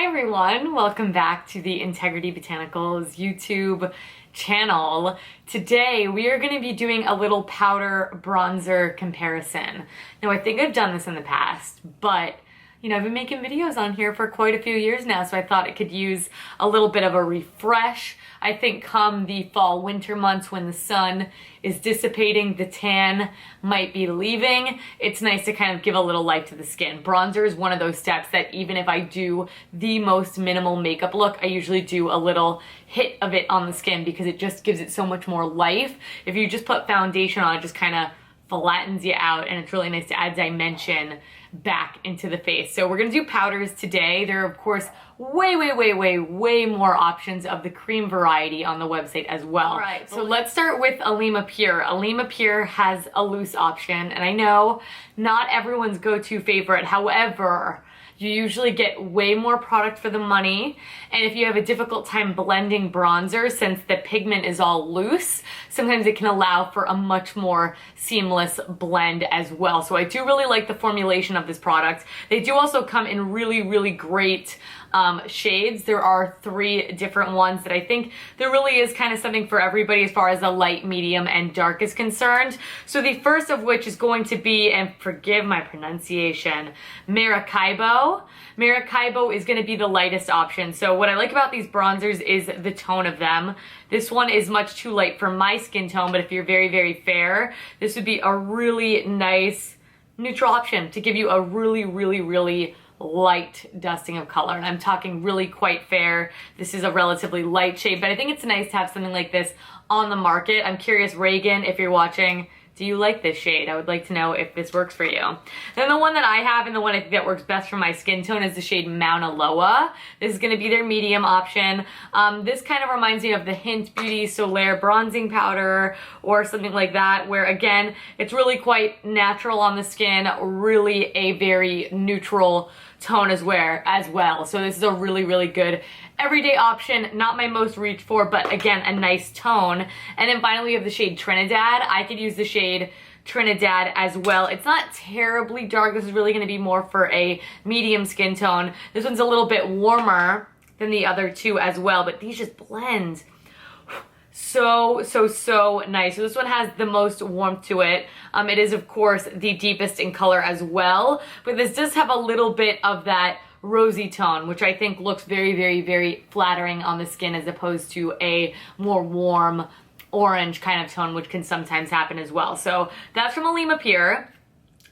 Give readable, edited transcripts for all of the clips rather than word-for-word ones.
everyone, welcome back to the Integrity Botanicals YouTube channel. Today we are going to be doing a little powder bronzer comparison. Now I think I've done this in the past, but I've been making videos on here for quite a few years now, so I thought it could use a little bit of a refresh. I think come the fall winter months when the sun is dissipating, the tan might be leaving, it's nice to kind of give a little life to the skin. Bronzer is one of those steps that even if I do the most minimal makeup look, I usually do a little hit of it on the skin because it just gives it so much more life. If you just put foundation on, it just kind of flattens you out, and it's really nice to add dimension back into the face. So we're gonna do powders today. There are of course way more options of the cream variety on the website as well. All right, so let's start with a Lima Pure. A Lima Pure has a loose option, and I know not everyone's go-to favorite. However, you usually get way more product for the money, and if you have a difficult time blending bronzer, since the pigment is all loose, sometimes it can allow for a much more seamless blend as well. So I do really like the formulation of this product. They do also come in really great shades. There are 3 different ones that I think there really is kind of something for everybody as far as the light, medium, and dark is concerned. So the first of which is going to be, and forgive my pronunciation, Maracaibo. Maracaibo is going to be the lightest option. So what I like about these bronzers is the tone of them. This one is much too light for my skin tone, but if you're very fair, this would be a really nice neutral option to give you a really light dusting of color. And I'm talking really quite fair. This is a relatively light shade, but I think it's nice to have something like this on the market. I'm curious, Reagan, if you're watching, do you like this shade? I would like to know if this works for you. Then the one that I have and the one I think that works best for my skin tone is the shade Mauna Loa. This is going to be their medium option. This kind of reminds me of the Hint Beauty Solaire bronzing powder or something like that, where again, it's really quite natural on the skin, really a very neutral tone as well. So this is a really good everyday option, not my most reach for, but again, a nice tone. And then finally we have the shade Trinidad. I could use the shade Trinidad as well. It's not terribly dark. This is really going to be more for a medium skin tone. This one's a little bit warmer than the other two as well, but these just blend so nice. So this one has the most warmth to it. It is of course the deepest in color as well, but this does have a little bit of that rosy tone, which I think looks very flattering on the skin as opposed to a more warm orange kind of tone, which can sometimes happen as well. So that's from a Lima Pure.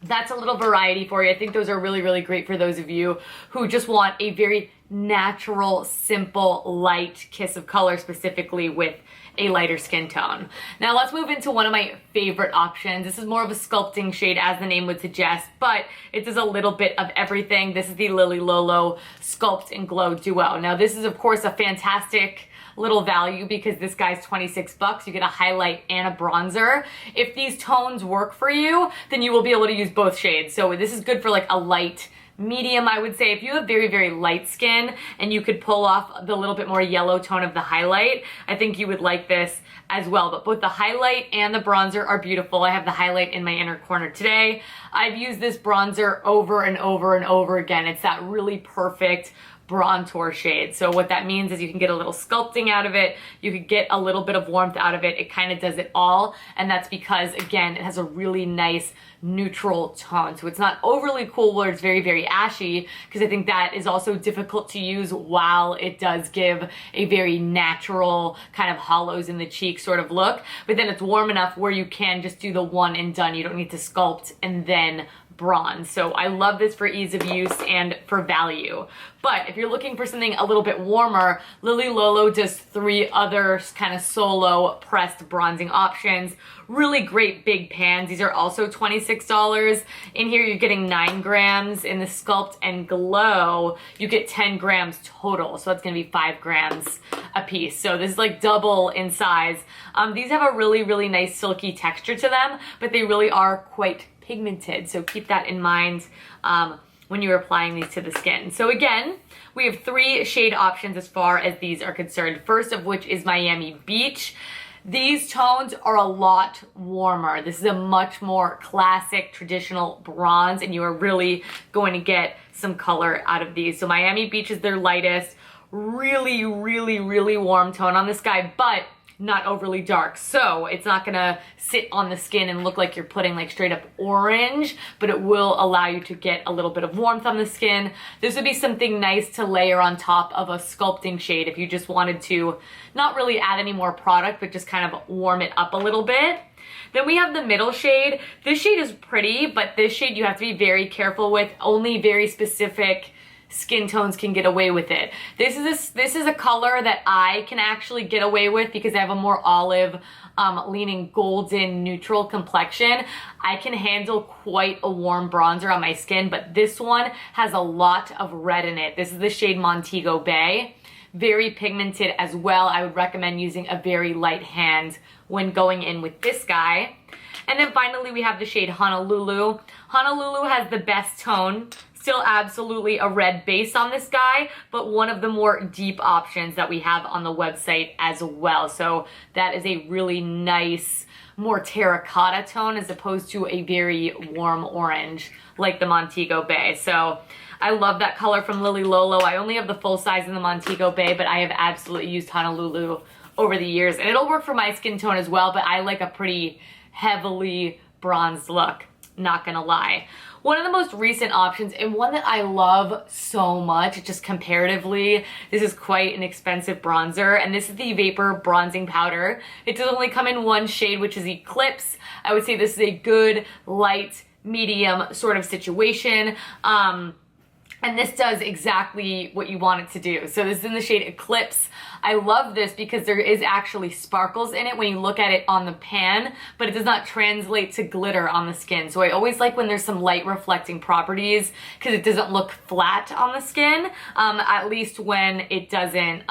That's a little variety for you. I think those are really great for those of you who just want a very natural, simple, light kiss of color, specifically with a lighter skin tone. Now let's move into one of my favorite options. This is more of a sculpting shade, as the name would suggest, but it does a little bit of everything. This is the Lolo Sculpt and Glow Duo. Now this is of course a fantastic little value because this guy's 26 bucks. You get a highlight and a bronzer. If these tones work for you, then you will be able to use both shades. So this is good for like a light medium, I would say. If you have very light skin and you could pull off the little bit more yellow tone of the highlight, I think you would like this as well. But both the highlight and the bronzer are beautiful. I have the highlight in my inner corner today. I've used this bronzer over and over again. It's that really perfect Bronzer shade. So what that means is you can get a little sculpting out of it, you could get a little bit of warmth out of it. It kind of does it all, and that's because again it has a really nice neutral tone. So it's not overly cool where it's very ashy, because I think that is also difficult to use while it does give a very natural kind of hollows in the cheek sort of look, but then it's warm enough where you can just do the one and done. You don't need to sculpt and then bronze. So I love this for ease of use and for value. But if you're looking for something a little bit warmer, Lily Lolo does 3 other kind of solo pressed bronzing options. Really great big pans. These are also $26. In here you're getting 9 grams. In the Sculpt and Glow you get 10 grams total, so that's gonna be 5 grams a piece. So this is like double in size. These have a really nice silky texture to them, but they really are quite pigmented, so keep that in mind when you're applying these to the skin. So again, we have 3 shade options as far as these are concerned. First of which is Miami Beach. These tones are a lot warmer. This is a much more classic, traditional bronze, and you are really going to get some color out of these. So Miami Beach is their lightest. Really, really, really warm tone on this guy, but not overly dark. So it's not gonna sit on the skin and look like you're putting like straight up orange, but it will allow you to get a little bit of warmth on the skin. This would be something nice to layer on top of a sculpting shade if you just wanted to not really add any more product, but just kind of warm it up a little bit. Then we have the middle shade. This shade is pretty, but this shade you have to be very careful with. Only very specific skin tones can get away with it. This is a color that I can actually get away with because I have a more olive leaning golden neutral complexion. I can handle quite a warm bronzer on my skin, but this one has a lot of red in it. This is the shade Montego Bay. Very pigmented as well. I would recommend using a very light hand when going in with this guy. And then finally we have the shade Honolulu. Honolulu has the best tone. Still absolutely a red base on this guy, but one of the more deep options that we have on the website as well. So that is a really nice, more terracotta tone as opposed to a very warm orange like the Montego Bay. So I love that color from Lolo. I only have the full size in the Montego Bay, but I have absolutely used Honolulu over the years. And it'll work for my skin tone as well, but I like a pretty heavily bronzed look, not gonna lie. One of the most recent options, and one that I love so much, just comparatively, this is quite an expensive bronzer, and this is the Vapour bronzing powder. It does only come in one shade, which is Eclipse. I would say this is a good, light, medium sort of situation. And this does exactly what you want it to do. So this is in the shade Eclipse. I love this because there is actually sparkles in it when you look at it on the pan, but it does not translate to glitter on the skin. So I always like when there's some light reflecting properties because it doesn't look flat on the skin, at least when it doesn't,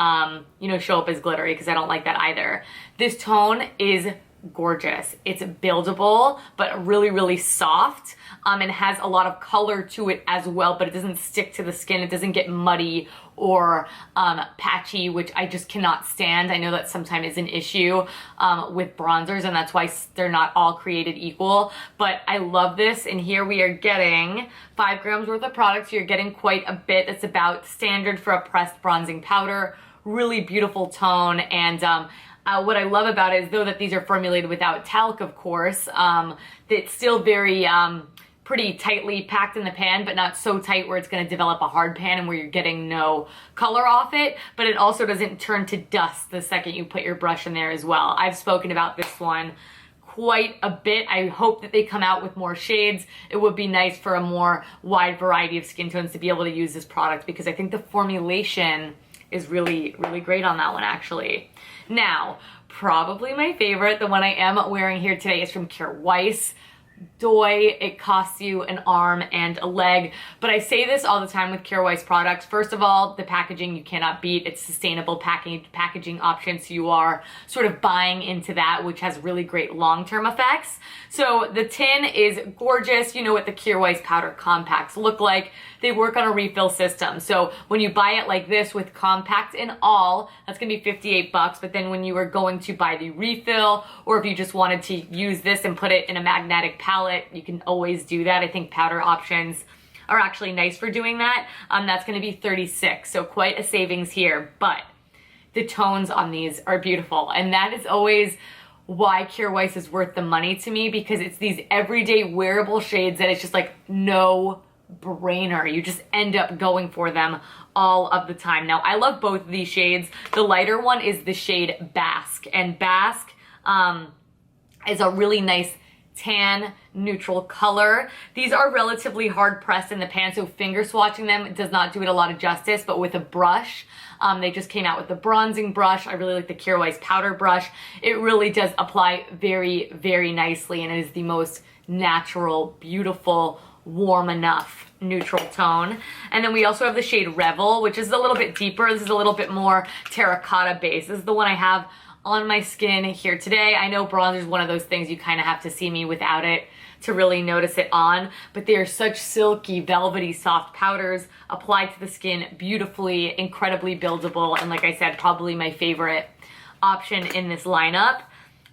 you know, show up as glittery, because I don't like that either. This tone is gorgeous. It's buildable, but really, really soft, and has a lot of color to it as well, but it doesn't stick to the skin. It doesn't get muddy or patchy, which I just cannot stand. I know that sometimes is an issue with bronzers, and that's why they're not all created equal, but I love this. And here we are getting 5 grams worth of product, so you're getting quite a bit. That's about standard for a pressed bronzing powder. Really beautiful tone, and what I love about it is, though that these are formulated without talc, of course, it's still very pretty tightly packed in the pan, but not so tight where it's going to develop a hard pan and where you're getting no color off it, but it also doesn't turn to dust the second you put your brush in there as well. I've spoken about this one quite a bit. I hope that they come out with more shades. It would be nice for a more wide variety of skin tones to be able to use this product, because I think the formulation is really, really great on that one, actually. Now, probably my favorite, the one I am wearing here today, is from Kjaer Weis. Doy, it costs you an arm and a leg, but I say this all the time with Kjaer Weis products. First of all, the packaging you cannot beat. It's sustainable packaging options, so you are sort of buying into that, which has really great long-term effects. So the tin is gorgeous. You know what the Kjaer Weis powder compacts look like. They work on a refill system. So when you buy it like this with compact and all, that's gonna be 58 bucks. But then when you are going to buy the refill, or if you just wanted to use this and put it in a magnetic palette, you can always do that. I think powder options are actually nice for doing that. That's gonna be 36, so quite a savings here. But the tones on these are beautiful, and that is always why Kjaer Weis is worth the money to me, because it's these everyday wearable shades that it's just like no brainer. You just end up going for them all of the time. Now, I love both of these shades. The lighter one is the shade Basque, and Basque is a really nice tan neutral color. These are relatively hard pressed in the pan, so finger swatching them does not do it a lot of justice, but with a brush, they just came out with the bronzing brush. I really like the Kjaer Weis powder brush. It really does apply very, very nicely, and it is the most natural, beautiful, warm enough neutral tone. And then we also have the shade Revel, which is a little bit deeper. This is a little bit more terracotta base. This is the one I have on my skin here today. I know bronzer is one of those things you kind of have to see me without it to really notice it on, but they are such silky, velvety, soft powders, applied to the skin beautifully, incredibly buildable, and like I said, probably my favorite option in this lineup.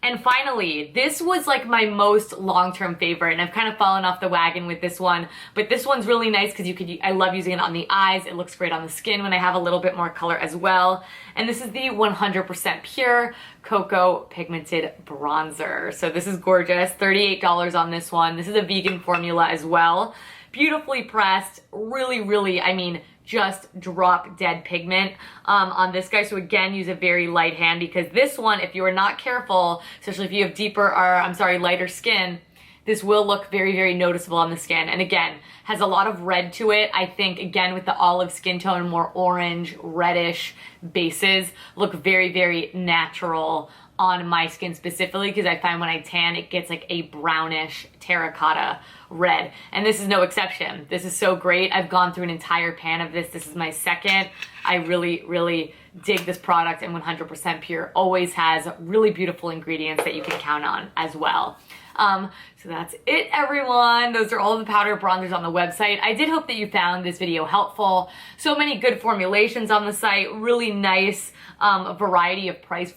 And finally, this was like my most long-term favorite, and I've kind of fallen off the wagon with this one, but this one's really nice because I love using it on the eyes. It looks great on the skin when I have a little bit more color as well. And this is the 100% Pure Cocoa Pigmented Bronzer. So this is gorgeous, $38 on this one. This is a vegan formula as well. Beautifully pressed, really, I mean, just drop dead pigment on this guy. So again, use a very light hand, because this one, if you are not careful, especially if you have lighter skin, this will look very noticeable on the skin. And again, has a lot of red to it. I think, again, with the olive skin tone, more orange, reddish bases look very natural on my skin specifically, because I find when I tan, it gets like a brownish terracotta red. And this is no exception. This is so great. I've gone through an entire pan of this. This is my second. I really dig this product, and 100% Pure always has really beautiful ingredients that you can count on as well. So that's it, everyone. Those are all the powder bronzers on the website. I did hope that you found this video helpful. So many good formulations on the site, really nice variety of price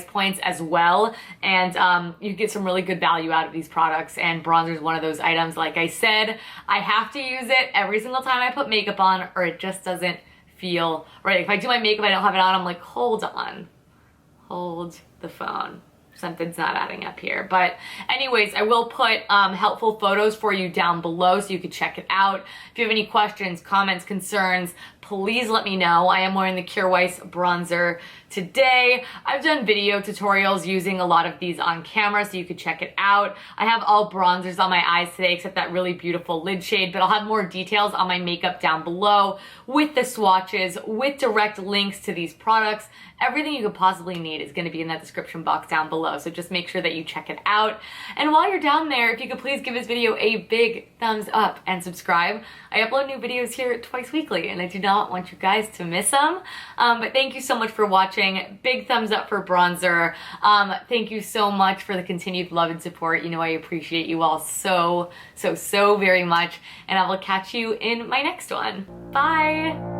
points as well. And you get some really good value out of these products, and bronzer is one of those items. Like I said, I have to use it every single time I put makeup on, or it just doesn't feel right. If I do my makeup, I don't have it on, I'm like, hold on, hold the phone. Something's not adding up here. But anyways, I will put helpful photos for you down below so you can check it out. If you have any questions, comments, concerns, please let me know. I am wearing the Kjaer Weis bronzer today. I've done video tutorials using a lot of these on camera, so you could check it out. I have all bronzers on my eyes today except that really beautiful lid shade, but I'll have more details on my makeup down below with the swatches, with direct links to these products. Everything you could possibly need is going to be in that description box down below, so just make sure that you check it out. And while you're down there, if you could please give this video a big thumbs up and subscribe. I upload new videos here twice weekly, and I do not want you guys to miss them. But thank you so much for watching. Big thumbs up for bronzer. Thank you so much for the continued love and support. You know I appreciate you all so very much, and I will catch you in my next one. Bye!